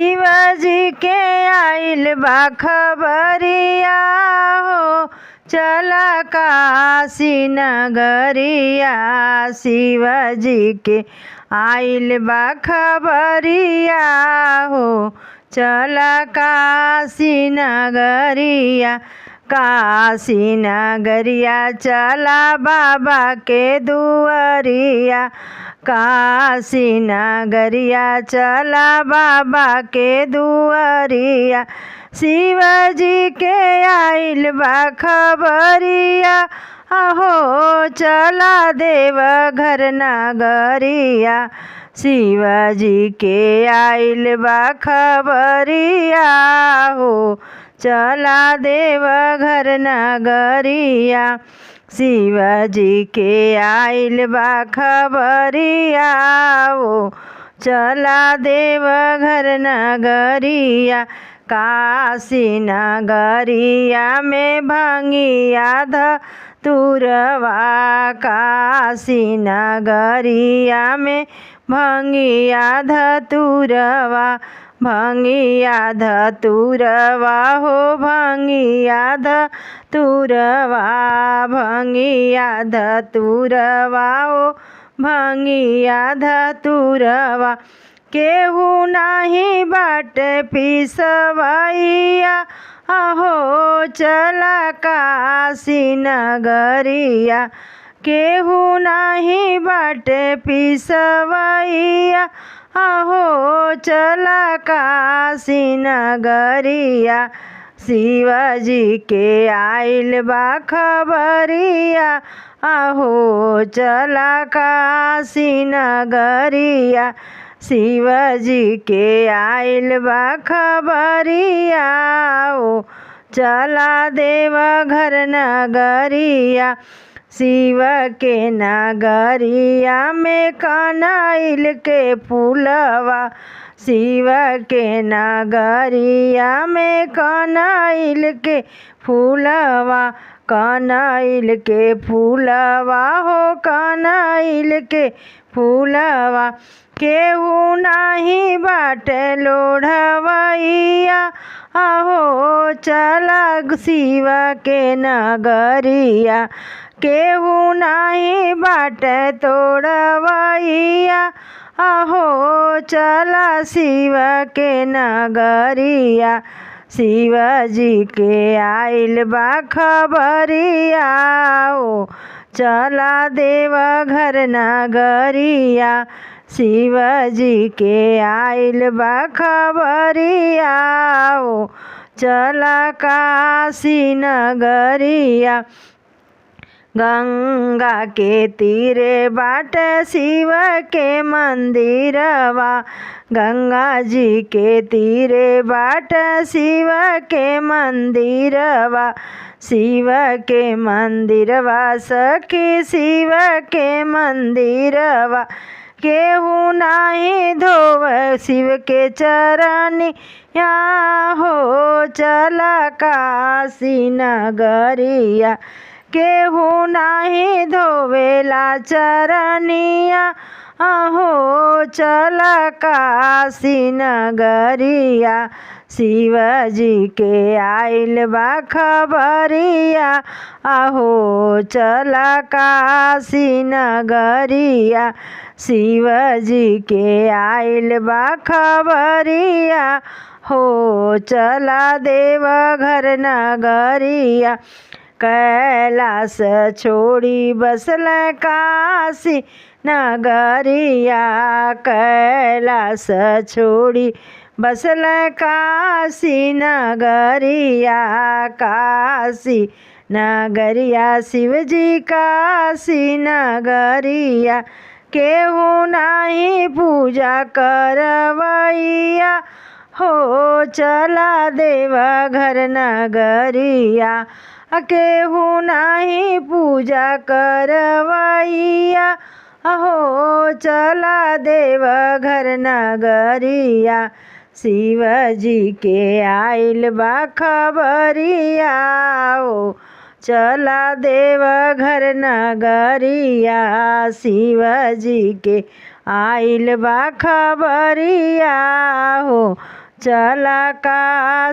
शिवजी के आइल बा खबरिया हो, चला काशी नगरिया। शिवजी के आइल बा खबरिया हो, चला काशी नगरिया। काशी नगरिया चला बाबा के दुआरिया। काशी नगरिया चला बाबा के दुआरिया। शिवजी के आइल बा खबरिया अहो, चला देव घर नगरिया। शिवजी के आइल बा खबरिया हो, चला देव घर नगरिया। शिवजी के आइल बा खबरिया हो, चला देव घर नगरिया। काशी नगरिया में भंगिया धतुरवा। काशी नगरिया में भंगिया धतुरवा। भंगिया धतुरवा हो, भंगिया धतुरवा। भंगिया धतुरवा हो, भंगिया धतुरवा। केहू नाही बाटे पिसवैया अहो, चला काशी नगरिया। केहू नाही बाटे पिसवैया अहो, चला काशी नगरिया। शिवजी के आइल बा खबरिया अहो, चला काशी नगरिया। शिवजी के आइल बा खबरिया हो, चला देव घर नगरिया। शिव के नगरिया में कनैल के फूलवा। शिव के नगरिया में कनैल के फूलवा। कनैल के फूलवा हो, कनैल के फूलवा। केहू नाही बाटे लोढ़वैया अहो, चला शिव के नगरिया। केहू नाही बाटे तोड़वैया अहो, चला शिव के नगरिया। शिवजी के आइल बा खबरिया हो, चला देव घर नगरिया। शिवजी के आइल बा खबरिया हो, चला काशी नगरिया। गंगा के तीरे बाटे शिव के मंदिरवा। गंगा जी के तीरे बाटे शिव के मंदिरवा। शिव के मंदिरवा सखी, शिव के मंदिरवा। केहू नाही धोव शिव के चरनिया हो, चला काशी नगरिया। केहू नाही धोवेला चरनिया अहो, चला काशी नगरिया। शिवजी के आइल बा खबरिया अहो, चला काशी नगरिया। शिवजी के आइल बा खबरिया हो, चला देव घर नगरिया। कैलाश छोड़ी बसल काशी नगरिया। कैलाश छोड़ी बसल काशी नगरिया। काशी नगरिया शिवजी काशी नगरिया। केहू नाही पूजा करवैया हो, चला देव घर नगरिया। केहू नाही पूजा करवैया अहो, चला देव घर नगरिया। शिवजी के आइल बा खबरिया हो, चला देव घर नगरिया। शिवजी के आइल बा खबरिया हो, चला का